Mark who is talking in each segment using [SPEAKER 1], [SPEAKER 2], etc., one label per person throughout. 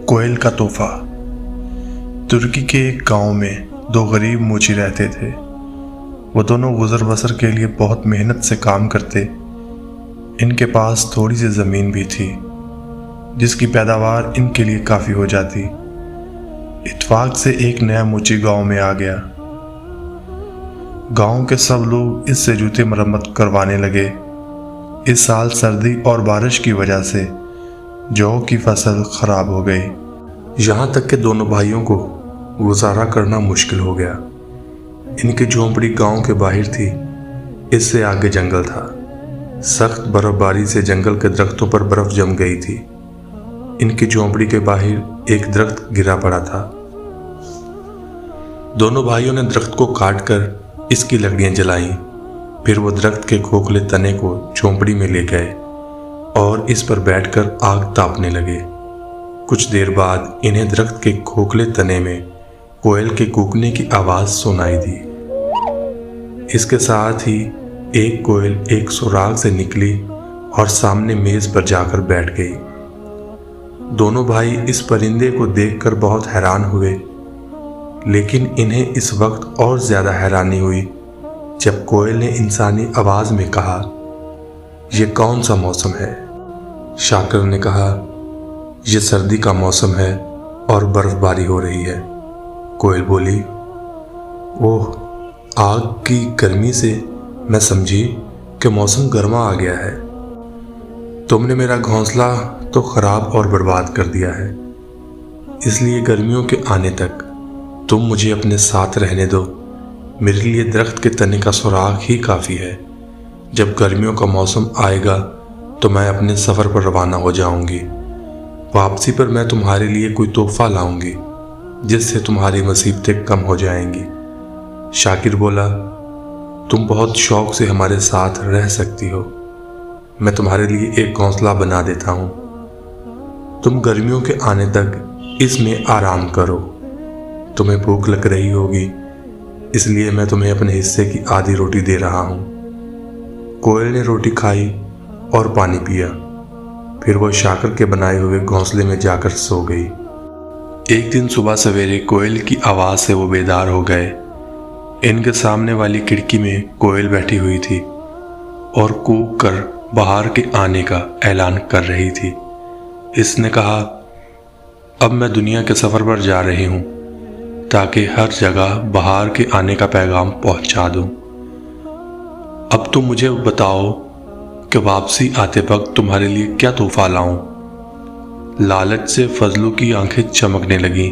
[SPEAKER 1] کوئل کا تحفہ۔ ترکی کے ایک گاؤں میں دو غریب موچی رہتے تھے۔ وہ دونوں گزر بسر کے لیے بہت محنت سے کام کرتے۔ ان کے پاس تھوڑی سی زمین بھی تھی جس کی پیداوار ان کے لیے کافی ہو جاتی۔ اتفاق سے ایک نیا موچی گاؤں میں آ گیا۔ گاؤں کے سب لوگ اس سے جوتے مرمت کروانے لگے۔ اس سال سردی اور بارش کی وجہ سے جو کی فصل خراب ہو گئی، یہاں تک کہ دونوں بھائیوں کو گزارا کرنا مشکل ہو گیا۔ ان کی جھونپڑی گاؤں کے باہر تھی، اس سے آگے جنگل تھا۔ سخت برف باری سے جنگل کے درختوں پر برف جم گئی تھی۔ ان کی جھونپڑی کے باہر ایک درخت گرا پڑا تھا۔ دونوں بھائیوں نے درخت کو کاٹ کر اس کی لکڑیاں جلائیں، پھر وہ درخت کے کھوکھلے تنے کو جھونپڑی میں لے گئے اور اس پر بیٹھ کر آگ تاپنے لگے۔ کچھ دیر بعد انہیں درخت کے کھوکھلے تنے میں کوئل کے کوکنے کی آواز سنائی دی۔ اس کے ساتھ ہی ایک کوئل ایک سوراخ سے نکلی اور سامنے میز پر جا کر بیٹھ گئی۔ دونوں بھائی اس پرندے کو دیکھ کر بہت حیران ہوئے، لیکن انہیں اس وقت اور زیادہ حیرانی ہوئی جب کوئل نے انسانی آواز میں کہا، یہ کون سا موسم ہے؟ شاکر نے کہا، یہ سردی کا موسم ہے اور برف باری ہو رہی ہے۔ کوئل بولی، اوہ، آگ کی گرمی سے میں سمجھی کہ موسم گرما آ گیا ہے۔ تم نے میرا گھونسلہ تو خراب اور برباد کر دیا ہے، اس لیے گرمیوں کے آنے تک تم مجھے اپنے ساتھ رہنے دو۔ میرے لیے درخت کے تنے کا سوراخ ہی کافی ہے۔ جب گرمیوں کا موسم آئے گا تو میں اپنے سفر پر روانہ ہو جاؤں گی۔ واپسی پر میں تمہارے لیے کوئی تحفہ لاؤں گی جس سے تمہاری مصیبتیں کم ہو جائیں گی۔ شاکر بولا، تم بہت شوق سے ہمارے ساتھ رہ سکتی ہو، میں تمہارے لیے ایک گھونسلہ بنا دیتا ہوں۔ تم گرمیوں کے آنے تک اس میں آرام کرو۔ تمہیں بھوک لگ رہی ہوگی، اس لیے میں تمہیں اپنے حصے کی آدھی روٹی دے رہا ہوں۔ کوئل نے روٹی کھائی اور پانی پیا، پھر وہ شاکر کے بنائے ہوئے گھونسلے میں جا کر سو گئی۔ ایک دن صبح سویرے کوئل کی آواز سے وہ بیدار ہو گئے۔ ان کے سامنے والی کھڑکی میں کوئل بیٹھی ہوئی تھی اور کوک کر بہار کے آنے کا اعلان کر رہی تھی۔ اس نے کہا، اب میں دنیا کے سفر پر جا رہی ہوں تاکہ ہر جگہ بہار کے آنے کا پیغام پہنچا دوں۔ اب تم مجھے بتاؤ کہ واپسی آتے وقت تمہارے لیے کیا تحفہ لاؤں؟ لالچ سے فضلو کی آنکھیں چمکنے لگیں۔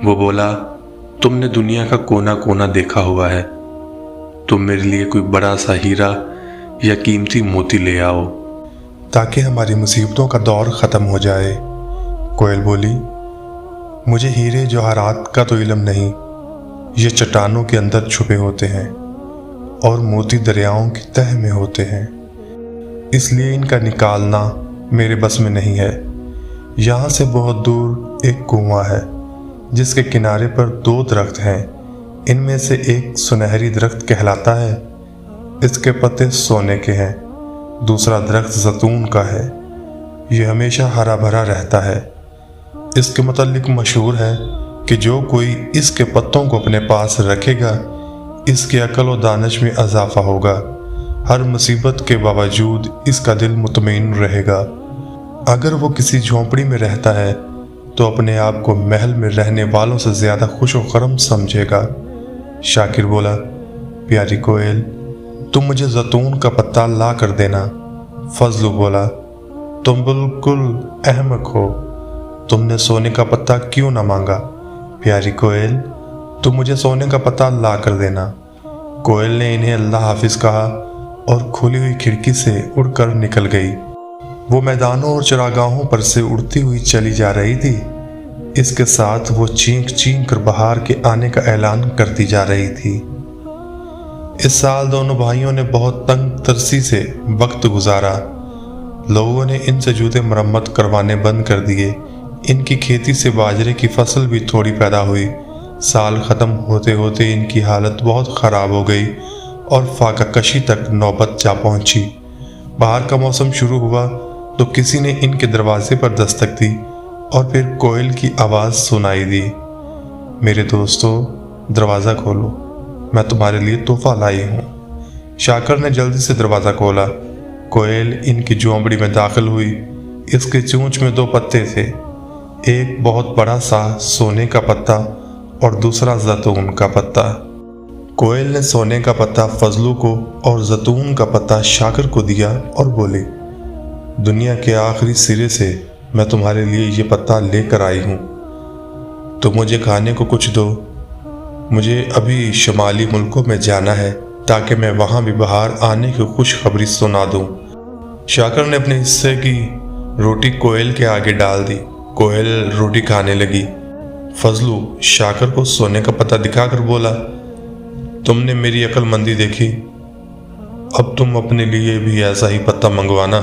[SPEAKER 1] وہ بولا، تم نے دنیا کا کونا کونا دیکھا ہوا ہے، تم میرے لیے کوئی بڑا سا ہیرا یا قیمتی موتی لے آؤ
[SPEAKER 2] تاکہ ہماری مصیبتوں کا دور ختم ہو جائے۔ کوئل بولی، مجھے ہیرے جواہرات کا تو علم نہیں، یہ چٹانوں کے اندر چھپے ہوتے ہیں اور موتی دریاؤں کی تہہ میں ہوتے ہیں، اس لیے ان کا نکالنا میرے بس میں نہیں ہے۔ یہاں سے بہت دور ایک کنواں ہے جس کے کنارے پر دو درخت ہیں، ان میں سے ایک سنہری درخت کہلاتا ہے، اس کے پتے سونے کے ہیں۔ دوسرا درخت زیتون کا ہے، یہ ہمیشہ ہرا بھرا رہتا ہے۔ اس کے متعلق مشہور ہے کہ جو کوئی اس کے پتوں کو اپنے پاس رکھے گا، اس کی عقل و دانش میں اضافہ ہوگا، ہر مصیبت کے باوجود اس کا دل مطمئن رہے گا۔ اگر وہ کسی جھونپڑی میں رہتا ہے تو اپنے آپ کو محل میں رہنے والوں سے زیادہ خوش و خرم سمجھے گا۔ شاکر بولا، پیاری کوئل، تم مجھے زیتون کا پتا لا کر دینا۔ فضلو بولا، تم بالکل احمق ہو، تم نے سونے کا پتا کیوں نہ مانگا؟ پیاری کوئل، تم مجھے سونے کا پتا لا کر دینا۔ کوئل نے انہیں اللہ حافظ کہا اور کھلی ہوئی کھڑکی سے اڑ کر نکل گئی۔ وہ میدانوں اور چراگاہوں پر سے اڑتی ہوئی چلی جا رہی تھی، اس کے ساتھ وہ چینک چینک کر بہار کے آنے کا اعلان کرتی جا رہی تھی۔ اس سال دونوں بھائیوں نے بہت تنگ ترسی سے وقت گزارا۔ لوگوں نے ان سے جوتے مرمت کروانے بند کر دیے۔ ان کی کھیتی سے باجرے کی فصل بھی تھوڑی پیدا ہوئی۔ سال ختم ہوتے ہوتے ان کی حالت بہت خراب ہو گئی اور فاقہ کشی تک نوبت جا پہنچی۔ باہر کا موسم شروع ہوا تو کسی نے ان کے دروازے پر دستک دی اور پھر کوئل کی آواز سنائی دی، میرے دوستو دروازہ کھولو، میں تمہارے لیے تحفہ لائی ہوں۔ شاکر نے جلدی سے دروازہ کھولا۔ کوئل ان کی جھونپڑی میں داخل ہوئی۔ اس کے چونچ میں 2 پتے تھے، ایک بہت بڑا سا سونے کا پتا اور دوسرا زیتون کا پتا۔ کوئل نے سونے کا پتا فضلو کو اور زیتون کا پتا شاکر کو دیا اور بولی، دنیا کے آخری سرے سے میں تمہارے لیے یہ پتا لے کر آئی ہوں، تو مجھے کھانے کو کچھ دو، مجھے ابھی شمالی ملکوں میں جانا ہے تاکہ میں وہاں بھی باہر آنے کی خوشخبری سنا دوں۔ شاکر نے اپنے حصے کی روٹی کوئل کے آگے ڈال دی۔ کوئل روٹی کھانے لگی۔ فضلو شاکر کو سونے کا پتا دکھا کر بولا، تم نے میری عقل مندی دیکھی، اب تم اپنے لیے بھی ایسا ہی پتا منگوانا۔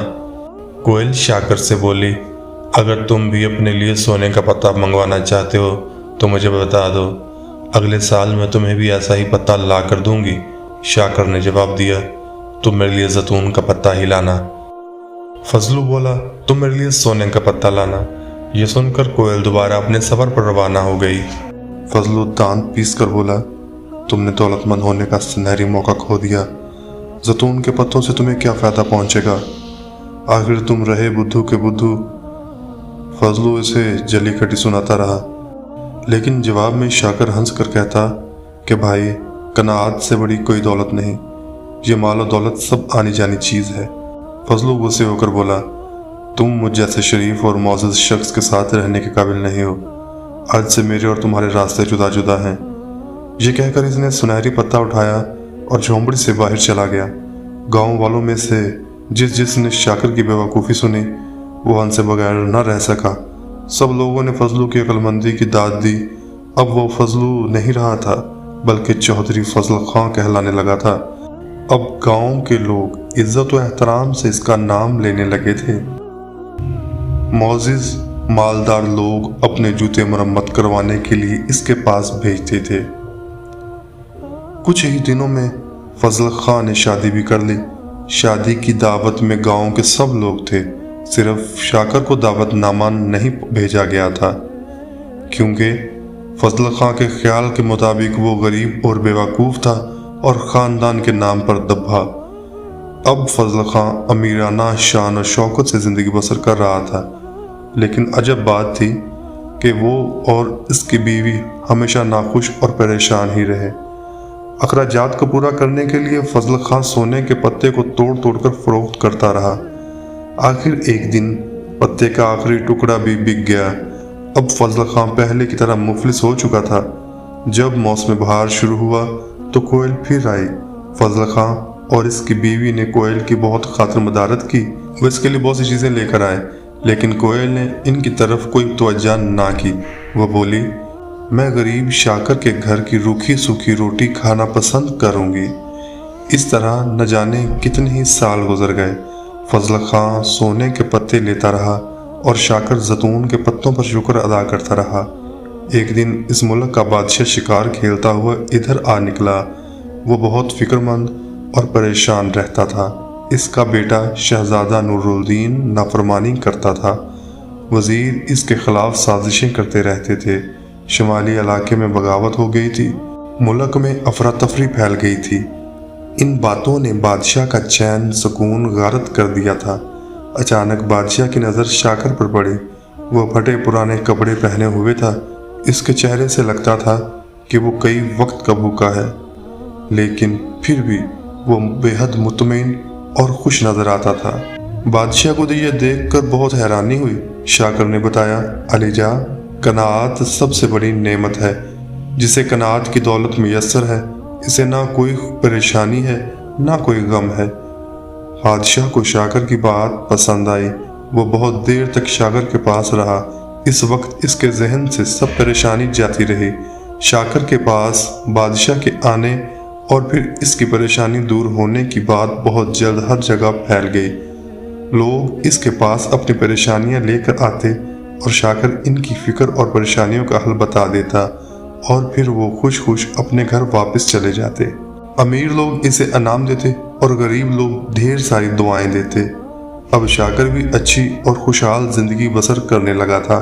[SPEAKER 2] کوئل شاکر سے بولی، اگر تم بھی اپنے لیے سونے کا پتا منگوانا چاہتے ہو تو مجھے بتا دو، اگلے سال میں تمہیں بھی ایسا ہی پتا لا کر دوں گی۔ شاکر نے جواب دیا، تم میرے لیے زیتون کا پتا ہی لانا۔ فضلو بولا، تم میرے لیے سونے کا پتا لانا۔ یہ سن کر کوئل دوبارہ اپنے سفر پر روانہ ہو گئی۔ فضلو دانت پیس کر بولا، تم نے دولت مند ہونے کا سنہری موقع کھو دیا، زیتون کے پتوں سے تمہیں کیا فائدہ پہنچے گا، آخر تم رہے بدھو کے بدھو۔ فضلو اسے جلی کٹی سناتا رہا، لیکن جواب میں شاکر ہنس کر کہتا کہ بھائی، قناعت سے بڑی کوئی دولت نہیں، یہ مال و دولت سب آنی جانی چیز ہے۔ فضلو غصے ہو کر بولا، تم مجھ جیسے شریف اور معزز شخص کے ساتھ رہنے کے قابل نہیں ہو، آج سے میرے اور تمہارے راستے جدا جدا ہیں۔ یہ کہہ کر اس نے سنہری پتا اٹھایا اور جھونپڑی سے باہر چلا گیا۔ گاؤں والوں میں سے جس نے شاکر کی بیوقوفی سنی وہ ہنسے بغیر نہ رہ سکا۔ سب لوگوں نے فضلو کی عقل مندی کی داد دی۔ اب وہ فضلو نہیں رہا تھا بلکہ چودھری فضل خان کہلانے لگا تھا۔ اب گاؤں کے لوگ عزت و احترام سے اس کا نام لینے لگے تھے۔ معزز مالدار لوگ اپنے جوتے مرمت کروانے کے لیے اس کے پاس بھیجتے تھے۔ کچھ ہی دنوں میں فضل خان نے شادی بھی کر لی۔ شادی کی دعوت میں گاؤں کے سب لوگ تھے، صرف شاکر کو دعوت نامہ نہیں بھیجا گیا تھا، کیونکہ فضل خان کے خیال کے مطابق وہ غریب اور بیوقوف تھا اور خاندان کے نام پر دبا۔ اب فضل خان امیرانہ شان و شوکت سے زندگی بسر کر رہا تھا، لیکن عجب بات تھی کہ وہ اور اس کی بیوی ہمیشہ ناخوش اور پریشان ہی رہے۔ اخراجات کو پورا کرنے کے لیے فضل خان سونے کے پتے کو توڑ توڑ کر فروخت کرتا رہا۔ آخر ایک دن پتے کا آخری ٹکڑا بھی بک گیا۔ اب فضل خان پہلے کی طرح مفلس ہو چکا تھا۔ جب موسم بہار شروع ہوا تو کوئل پھر آئی۔ فضل خان اور اس کی بیوی نے کوئل کی بہت خاطر مدارت کی۔ وہ اس کے لیے بہت سی چیزیں لے کر آئے، لیکن کوئل نے ان کی طرف کوئی توجہ نہ کی۔ وہ بولی، میں غریب شاکر کے گھر کی روکھی سوکھی روٹی کھانا پسند کروں گی۔ اس طرح نہ جانے کتنے ہی سال گزر گئے۔ فضل خان سونے کے پتے لیتا رہا اور شاکر زیتون کے پتوں پر شکر ادا کرتا رہا۔ ایک دن اس ملک کا بادشاہ شکار کھیلتا ہوا ادھر آ نکلا۔ وہ بہت فکر مند اور پریشان رہتا تھا۔ اس کا بیٹا شہزادہ نور الدین نافرمانی کرتا تھا۔ وزیر اس کے خلاف سازشیں کرتے رہتے تھے۔ شمالی علاقے میں بغاوت ہو گئی تھی، ملک میں افراتفری پھیل گئی تھی۔ ان باتوں نے بادشاہ کا چین سکون غارت کر دیا تھا۔ اچانک بادشاہ کی نظر شاکر پر پڑی۔ وہ پھٹے پرانے کپڑے پہنے ہوئے تھا۔ اس کے چہرے سے لگتا تھا کہ وہ کئی وقت کا بھوکا ہے، لیکن پھر بھی وہ بے حد مطمئن اور خوش نظر آتا تھا۔ بادشاہ کو یہ دیکھ کر بہت حیرانی ہوئی۔ شاکر نے بتایا، علی جا، قناعت سب سے بڑی نعمت ہے۔ جسے قناعت کی دولت میسر ہے، اسے نہ کوئی پریشانی ہے نہ کوئی غم ہے۔ بادشاہ کو شاکر کی بات پسند آئی۔ وہ بہت دیر تک شاکر کے پاس رہا۔ اس وقت اس کے ذہن سے سب پریشانی جاتی رہی۔ شاکر کے پاس بادشاہ کے آنے اور پھر اس کی پریشانی دور ہونے کی بات بہت جلد ہر جگہ پھیل گئی۔ لوگ اس کے پاس اپنی پریشانیاں لے کر آتے اور شاکر ان کی فکر اور پریشانیوں کا حل بتا دیتا اور پھر وہ خوش خوش اپنے گھر واپس چلے جاتے۔ امیر لوگ اسے انعام دیتے اور غریب لوگ ڈھیر ساری دعائیں دیتے۔ اب شاکر بھی اچھی اور خوشحال زندگی بسر کرنے لگا تھا۔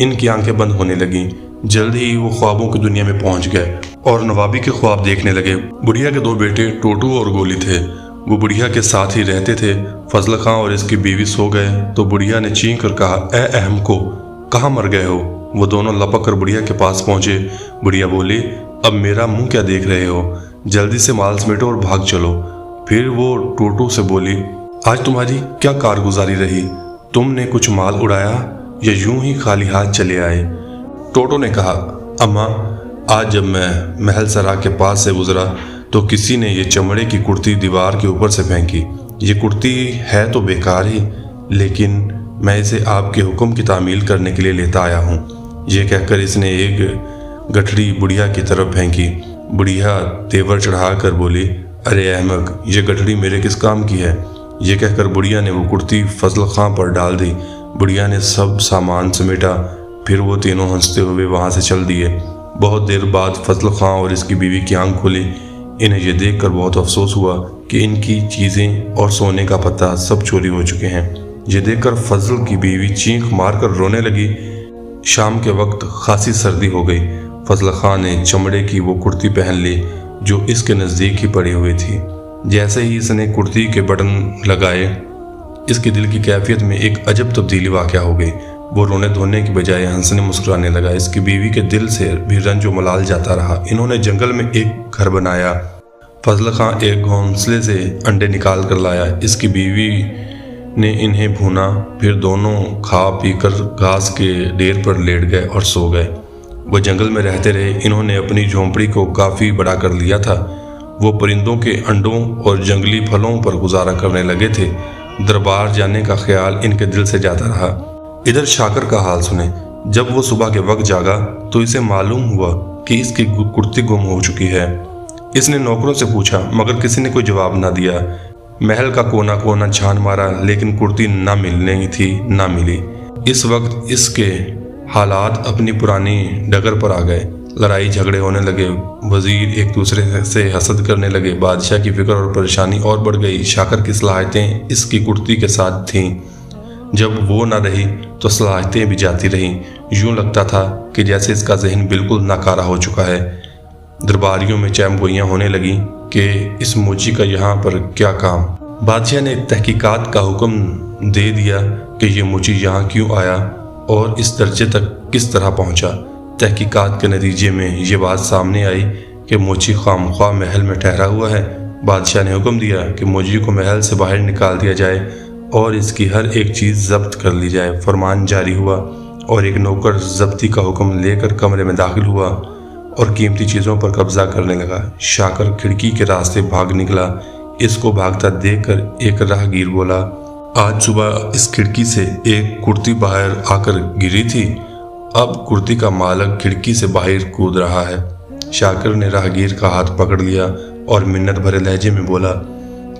[SPEAKER 1] ان کی آنکھیں بند ہونے لگیں۔ جلد ہی وہ خوابوں کی دنیا میں پہنچ گئے اور نوابی کے خواب دیکھنے لگے۔ بڑھیا کے 2 بیٹے ٹوٹو اور گولی تھے، وہ بڑھیا کے ساتھ ہی رہتے تھے۔ فضل خان اور اس کی بیوی سو گئے تو بڑھیا نے چینک کر کہا، اے اہم کو، کہاں مر گئے ہو؟ وہ دونوں لپک کر بڑھیا کے پاس پہنچے۔ بڑھیا بولی، اب میرا منہ کیا دیکھ رہے ہو؟ جلدی سے مال سمیٹو اور بھاگ چلو۔ پھر وہ ٹوٹو سے بولی، آج تمہاری کیا کارگزاری رہی؟ تم نے کچھ مال اڑایا یا یوں ہی خالی ہاتھ چلے آئے؟ ٹوٹو نے کہا، اماں، آج جب میں محل سرا کے پاس سے گزرا تو کسی نے یہ چمڑے کی کرتی دیوار کے اوپر سے پھینکی۔ یہ کرتی ہے تو بیکار ہی، لیکن میں اسے آپ کے حکم کی تعمیل کرنے کے لیے لیتا آیا ہوں۔ یہ کہہ کر اس نے ایک گٹھڑی بڑھیا کی طرف پھینکی۔ بڑھیا تیور چڑھا کر بولی، ارے احمق، یہ گٹھڑی میرے کس کام کی ہے؟ یہ کہہ کر بڑھیا نے وہ کرتی فضل خان پر ڈال دی۔ بڑھیا نے سب سامان سمیٹا، پھر وہ تینوں ہنستے ہوئے وہاں سے چل دیے۔ بہت دیر بعد فضل خان اور اس کی بیوی کی آنکھ کھلی۔ انہیں یہ دیکھ کر بہت افسوس ہوا کہ ان کی چیزیں اور سونے کا پتہ سب چوری ہو چکے ہیں۔ یہ دیکھ کر فضل کی بیوی چینخ مار کر رونے لگی۔ شام کے وقت خاصی سردی ہو گئی۔ فضل خان نے چمڑے کی وہ کرتی پہن لی جو اس کے نزدیک ہی پڑی ہوئی تھی۔ جیسے ہی اس نے کرتی کے بٹن لگائے، اس کی دل کی کیفیت میں ایک عجب تبدیلی واقع ہو گئی۔ وہ رونے دھونے کی بجائے ہنسنے مسکرانے لگا۔ اس کی بیوی کے دل سے بھی رنج و ملال جاتا رہا۔ انہوں نے جنگل میں ایک گھر بنایا۔ فضل خان ایک گھونسلے سے انڈے نکال کر لایا۔ اس کی بیوی نے انہیں بھونا، پھر دونوں کھا پی کر گھاس کے ڈھیر پر لیٹ گئے اور سو گئے۔ وہ جنگل میں رہتے رہے۔ انہوں نے اپنی جھونپڑی کو کافی بڑا کر لیا تھا۔ وہ پرندوں کے انڈوں اور جنگلی پھلوں پر گزارا کرنے لگے تھے۔ دربار جانے کا خیال ان کے دل سے جاتا رہا۔ ادھر شاکر کا حال سنیں۔ جب وہ صبح کے وقت جاگا تو اسے معلوم ہوا کہ اس کی کرتی گم ہو چکی ہے۔ اس نے نوکروں سے پوچھا مگر کسی نے کوئی جواب نہ دیا۔ محل کا کونا کونا چھان مارا لیکن کرتی نہ ملنے تھی نہ ملی۔ اس وقت اس کے حالات اپنی پرانی ڈگر پر آ گئے۔ لڑائی جھگڑے ہونے لگے، وزیر ایک دوسرے سے حسد کرنے لگے، بادشاہ کی فکر اور پریشانی اور بڑھ گئی۔ شاکر کی صلاحیتیں اس کی کرتی کے ساتھ تھیں، جب وہ نہ رہی تو صلاحیتیں بھی جاتی رہیں۔ یوں لگتا تھا کہ جیسے اس کا ذہن بالکل ناکارہ ہو چکا ہے۔ درباریوں میں چیم گوئیاں ہونے لگیں کہ اس موچی کا یہاں پر کیا کام۔ بادشاہ نے تحقیقات کا حکم دے دیا کہ یہ موچی یہاں کیوں آیا اور اس درجے تک کس طرح پہنچا۔ تحقیقات کے نتیجے میں یہ بات سامنے آئی کہ موچی خامخواہ محل میں ٹھہرا ہوا ہے۔ بادشاہ نے حکم دیا کہ موچی کو محل سے باہر نکال دیا جائے اور اس کی ہر ایک چیز ضبط کر لی جائے۔ فرمان جاری ہوا اور ایک نوکر ضبطی کا حکم لے کر کمرے میں داخل ہوا اور قیمتی چیزوں پر قبضہ کرنے لگا۔ شاکر کھڑکی کے راستے بھاگ نکلا۔ اس کو بھاگتا دیکھ کر ایک راہگیر بولا، آج صبح اس کھڑکی سے ایک کرتی باہر آ کر گری تھی، اب کرتی کا مالک کھڑکی سے باہر کود رہا ہے۔ شاکر نے راہگیر کا ہاتھ پکڑ لیا اور منت بھرے لہجے میں بولا،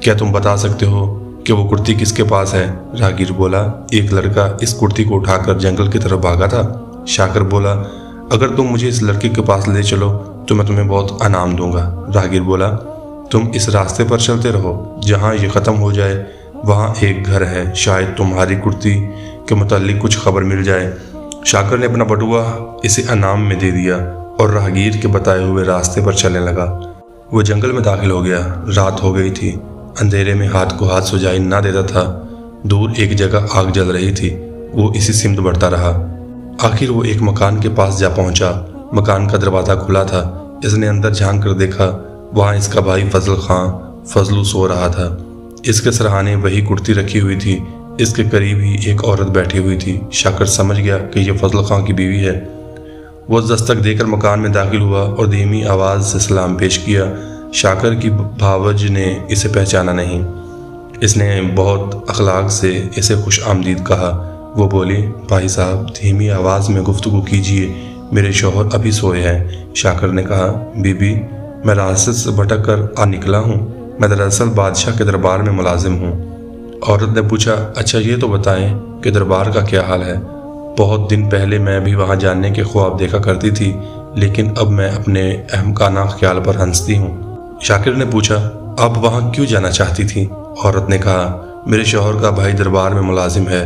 [SPEAKER 1] کیا تم بتا سکتے ہو کہ وہ کرتی کس کے پاس ہے؟ راہگیر بولا، ایک لڑکا اس کرتی کو اٹھا کر جنگل کی طرف بھاگا تھا۔ شاکر بولا، اگر تم مجھے اس لڑکے کے پاس لے چلو تو میں تمہیں بہت انعام دوں گا۔ راہگیر بولا، تم اس راستے پر چلتے رہو، جہاں یہ ختم ہو جائے وہاں ایک گھر ہے، شاید تمہاری کرتی کے متعلق کچھ خبر مل جائے۔ شاکر نے اپنا بٹوا اسے انعام میں دے دیا اور راہگیر کے بتائے ہوئے راستے پر چلنے لگا۔ وہ جنگل میں داخل ہو گیا۔ رات ہو گئی تھی۔ اندھیرے میں ہاتھ کو ہاتھ سجائی نہ دیتا تھا۔ دور ایک جگہ آگ جل رہی تھی۔ وہ اسی سمت بڑھتا رہا۔ آخر وہ ایک مکان کے پاس جا پہنچا۔ مکان کا دروازہ کھلا تھا۔ اس نے اندر جھانک کر دیکھا، وہاں اس کا بھائی فضل خان فضلو سو رہا تھا۔ اس کے سرہانے وہی کرتی رکھی ہوئی تھی۔ اس کے قریب ہی ایک عورت بیٹھی ہوئی تھی۔ شاکر سمجھ گیا کہ یہ فضل خان کی بیوی ہے۔ وہ دستک دے کر مکان میں داخل ہوا اور دھیمی آواز سے سلام پیش کیا۔ شاکر کی بھاوج نے اسے پہچانا نہیں۔ اس نے بہت اخلاق سے اسے خوش آمدید کہا۔ وہ بولی، بھائی صاحب دھیمی آواز میں گفتگو کیجیے، میرے شوہر ابھی سوئے ہیں۔ شاکر نے کہا، بی بی میں راستے سے بھٹک کر نکلا ہوں، میں دراصل بادشاہ کے دربار میں ملازم ہوں۔ عورت نے پوچھا، اچھا یہ تو بتائیں کہ دربار کا کیا حال ہے؟ بہت دن پہلے میں بھی وہاں جانے کے خواب دیکھا کرتی تھی، لیکن اب میں اپنے احمقانہ خیال پر ہنستی ہوں۔ شاکر نے پوچھا، آپ وہاں کیوں جانا چاہتی تھی؟ عورت نے کہا، میرے شوہر کا بھائی دربار میں ملازم ہے،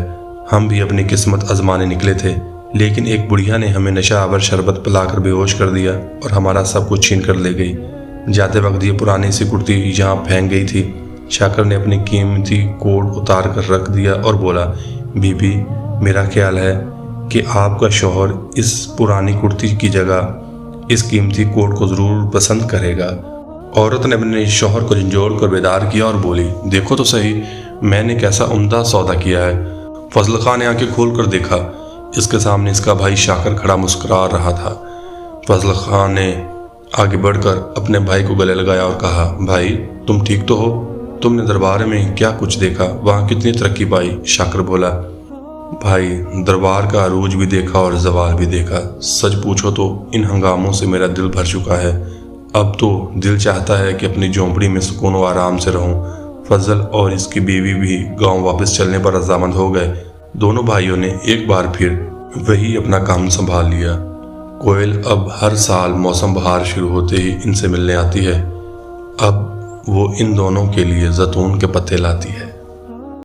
[SPEAKER 1] ہم بھی اپنی قسمت آزمانے نکلے تھے، لیکن ایک بڑھیا نے ہمیں نشہ آور شربت پلا کر بے ہوش کر دیا اور ہمارا سب کچھ چھین کر لے گئی۔ جاتے وقت یہ پرانی سی کرتی یہاں پھینک گئی تھی۔ شاکر نے اپنی قیمتی کوٹ اتار کر رکھ دیا اور بولا، بی بی، میرا خیال ہے کہ آپ کا شوہر اس پرانی کرتی کی جگہ اس قیمتی کوٹ کو ضرور پسند کرے گا۔ عورت نے اپنے شوہر کو جھنجھوڑ کر بیدار کیا اور بولی، دیکھو تو صحیح، میں نے کیسا عمدہ سودا کیا ہے۔ فضل خان نے آنکھیں کھول کر دیکھا۔ اس کے سامنے اس کا بھائی شاکر کھڑا مسکرا رہا تھا۔ فضل خان نے آگے بڑھ کر اپنے بھائی کو گلے لگایا اور کہا، بھائی تم ٹھیک تو ہو؟ تم نے دربار میں کیا کچھ دیکھا؟ وہاں کتنی ترقی پائی؟ شاکر بولا، بھائی دربار کا عروج بھی دیکھا اور زوال بھی دیکھا۔ سچ پوچھو تو ان ہنگاموں سے میرا دل بھر چکا ہے۔ اب تو دل چاہتا ہے کہ اپنی جھونپڑی میں سکون و آرام سے رہوں۔ فضل اور اس کی بیوی بھی گاؤں واپس چلنے پر رضامند ہو گئے۔ دونوں بھائیوں نے ایک بار پھر وہی اپنا کام سنبھال لیا۔ کوئل اب ہر سال موسم بہار شروع ہوتے ہی ان سے ملنے آتی ہے۔ اب وہ ان دونوں کے لیے زیتون کے پتے لاتی ہے۔